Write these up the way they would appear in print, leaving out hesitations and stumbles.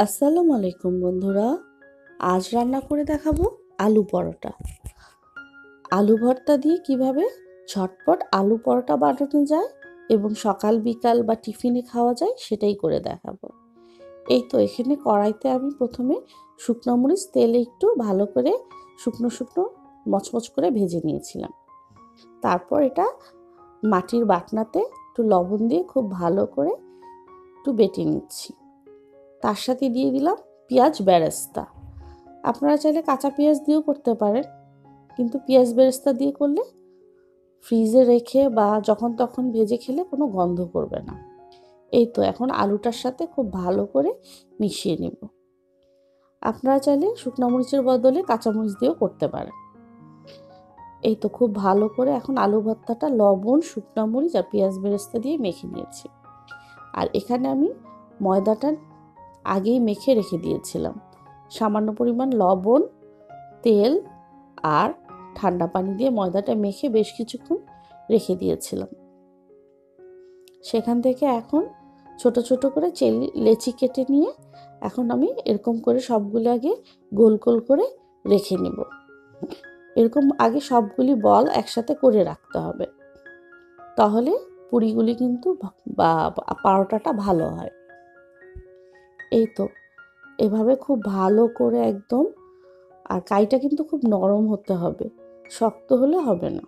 আসসালামু আলাইকুম বন্ধুরা। আজ রান্না করে দেখাবো আলু পরোটা। আলু ভর্তা দিয়ে কিভাবে ঝটপট আলু পরোটা বানানো যায় এবং সকাল বিকাল বা টিফিনে খাওয়া যায় সেটাই করে দেখাবো। এই তো এখানে কড়াইতে আমি প্রথমে শুকনো মরিচ তেলে একটু ভালো করে শুকনো শুকনো মচমচ করে ভেজে নিয়েছিলাম। তারপর এটা মাটির বাটনাতে একটু লবণ দিয়ে খুব ভালো করে একটু বেটে নিচ্ছি। তার সাথে দিয়ে দিলাম পেঁয়াজ বেরেস্তা। আপনারা চাইলে কাঁচা পেঁয়াজ দিয়েও করতে পারেন, কিন্তু পেঁয়াজ বেরেস্তা দিয়ে করলে ফ্রিজে রেখে বা যখন তখন ভেজে খেলে কোনো গন্ধ করবে না। এই তো এখন আলুটার সাথে খুব ভালো করে মিশিয়ে নেব। আপনারা চাইলে শুকনো মরিচের বদলে কাঁচামরিচ দিয়েও করতে পারেন। এই তো খুব ভালো করে এখন আলু ভর্তাটা লবণ, শুকনো মরিচ আর পেঁয়াজ বেরেস্তা দিয়ে মেখে নিয়েছি। আর এখানে আমি ময়দাটা আগেই মেখে রেখে দিয়েছিলাম। সামান্য পরিমাণ লবণ, তেল আর ঠান্ডা পানি দিয়ে ময়দাটা মেখে বেশ কিছুক্ষণ রেখে দিয়েছিলাম। সেখান থেকে এখন ছোট ছোট করে লেচি কেটে নিয়ে এখন আমি এরকম করে সবগুলো আগে গোল গোল করে রেখে নেব। এরকম আগে সবগুলি বল একসাথে করে রাখতে হবে, তাহলে পুরিগুলি কিন্তু বা পরোটাটা ভালো হয়। এই তো এভাবে খুব ভালো করে একদম, আর কাইটা কিন্তু খুব নরম হতে হবে, শক্ত হলে হবে না।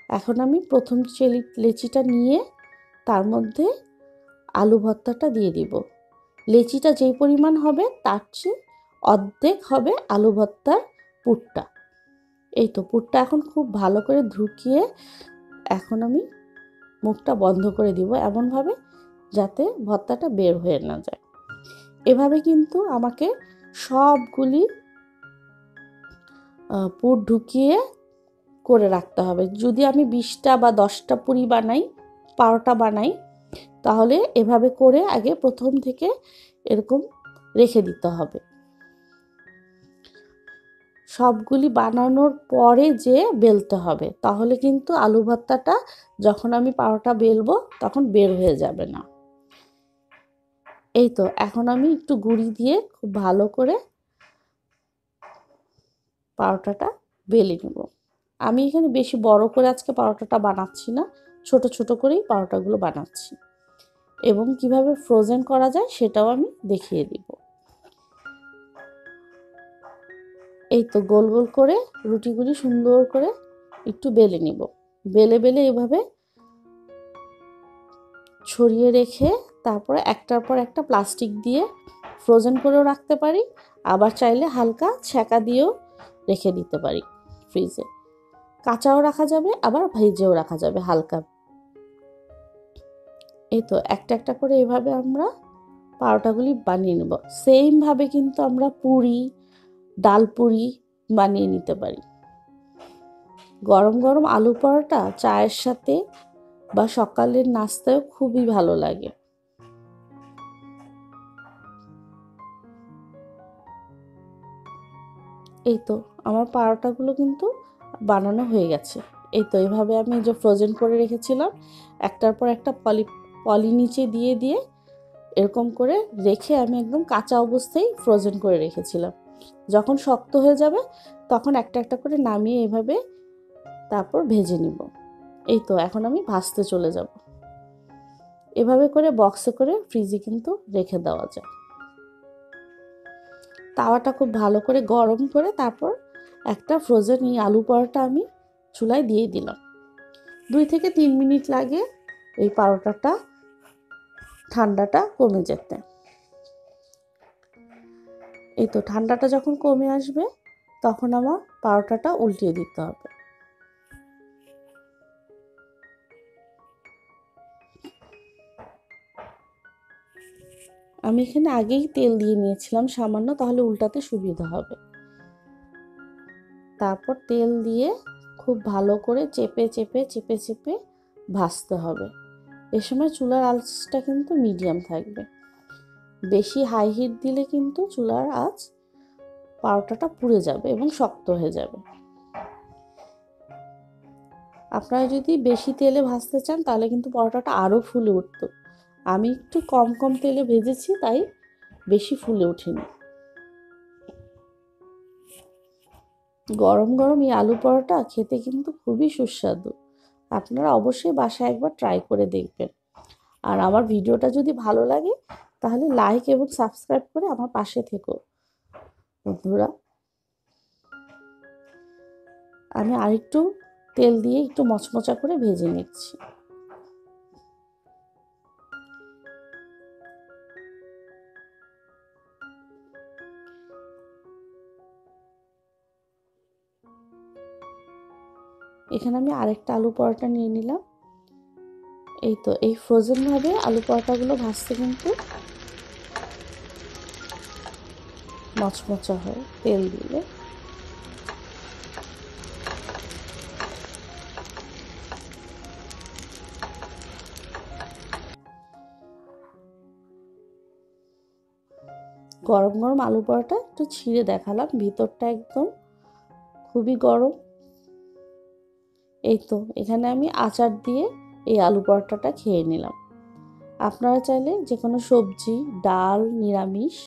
এখন আমি প্রথম লেচিটা নিয়ে তার মধ্যে আলু ভর্তাটা দিয়ে দিব। লেচিটা যেই পরিমাণ হবে তার চেয়ে অর্ধেক হবে আলু ভর্তার পুরটা। এই তো পুরটা এখন খুব ভালো করে ঢুকিয়ে এখন আমি মুখটা বন্ধ করে দিব এমনভাবে যাতে ভর্তাটা বের হয়ে না যায়। এভাবে কিন্তু আমাকে সবগুলি পুর ঢুকিয়ে করে রাখতে হবে। যদি আমি 20টা বা 10টা পুরি পরোটা বানাই, তাহলে এভাবে করে আগে প্রথম থেকে এরকম রেখে দিতে হবে। সবগুলি বানানোর পরে যে বেলতে হবে, তাহলে কিন্তু আলু ভর্তাটা যখন আমি পরোটা বেলবো তখন বের হয়ে যাবে না। এই তো এখন আমি একটু গুঁড়ি দিয়ে খুব ভালো করে পরোটাটা বেলে নেব। আমি এখানে বেশি বড় করে আজকে পরোটাটা বানাচ্ছি না, ছোট ছোট করেই পরোটাগুলো বানাচ্ছি এবং কিভাবে ফ্রোজেন করা যায় সেটাও আমি দেখিয়ে দিব। এই তো গোল গোল করে রুটিগুলি সুন্দর করে একটু বেলে নিব। বেলে বেলে এভাবে ছড়িয়ে রেখে তারপরে একটার পর একটা প্লাস্টিক দিয়ে ফ্রোজেন করেও রাখতে পারি, আবার চাইলে হালকা ছ্যাঁকা দিয়েও রেখে দিতে পারি ফ্রিজে। কাঁচাও রাখা যাবে, আবার ভেজেও রাখা যাবে হালকা। এই তো একটা একটা করে এভাবে আমরা পরোটাগুলি বানিয়ে নেব। সেমভাবে কিন্তু আমরা পুরি, ডাল পুরি বানিয়ে নিতে পারি। গরম গরম আলু পরোটা চায়ের সাথে বা সকালের নাস্তায়ও খুবই ভালো লাগে। এই তো আমার পরোটাগুলো কিন্তু বানানো হয়ে গেছে। এই তো এভাবে আমি যে ফ্রোজেন করে রেখেছিলাম, একটার পর একটা পলি নিচে দিয়ে দিয়ে এরকম করে রেখে আমি একদম কাঁচা অবস্থায় ফ্রোজেন করে রেখেছিলাম। যখন শক্ত হয়ে যাবে তখন একটা একটা করে নামিয়ে এভাবে তারপর ভেজে নিব। এই তো এখন আমি ভাজতে চলে যাব। এভাবে করে বক্সে করে ফ্রিজে কিন্তু রেখে দেওয়া যায়। তাওয়াটা খুব ভালো করে গরম করে তারপর একটা ফ্রোজেন এই আলু পরোটা আমি চুলায় দিয়ে দিলাম। 2 থেকে 3 মিনিট লাগে এই পরোটাটা ঠান্ডাটা কমে যেতে। এই তো ঠান্ডাটা যখন কমে আসবে তখন আমার পরোটাটা উল্টিয়ে দিতে হবে। আমি এখানে আগেই তেল দিয়ে নিয়েছিলাম সামান্য, তাহলে উল্টাতে সুবিধা হবে। তারপর তেল দিয়ে খুব ভালো করে চেপে চেপে চেপে চেপে ভাজতে হবে। এ সময় চুলার আঁচটা কিন্তু মিডিয়াম থাকবে। বেশি হাই হিট দিলে কিন্তু চুলার আঁচ পরোটাটা পুড়ে যাবে এবং শক্ত হয়ে যাবে। আপনারা যদি বেশি তেলে ভাজতে চান তাহলে কিন্তু পরোটাটা আরও ফুলে উঠত। আমি একটু কম কম তেলে ভেজেছি, তাই বেশি ফুলে ওঠেনি। গরম গরম এই আলু পরোটা খেতে কিন্তু খুবই সুস্বাদু। আপনারা অবশ্যই বাসায় একবার ট্রাই করে দেখবেন। আর আমার ভিডিওটা যদি ভালো লাগে তাহলে লাইক এবং সাবস্ক্রাইব করে আমার পাশে থেকো বন্ধুরা। আমি আরেকটু তেল দিয়ে একটু মচমচা করে ভেজে নিচ্ছি। এখানে আমি আরেকটা আলু পরোটা নিয়ে নিলাম। এই তো এই ফ্রোজেনভাবে আলু পরোটাগুলো ভাজতে কিন্তু মচমচা হয় তেল দিলে। গরম গরম আলু পরোটা একটু ছিঁড়ে দেখালাম, ভিতরটা একদম খুবই গরম। এই তো এখানে আমি আচার দিয়ে এই আলু পরোটাটা খেয়ে নিলাম। আপনারা চাইলে যে কোনো সবজি, ডাল, নিরামিষ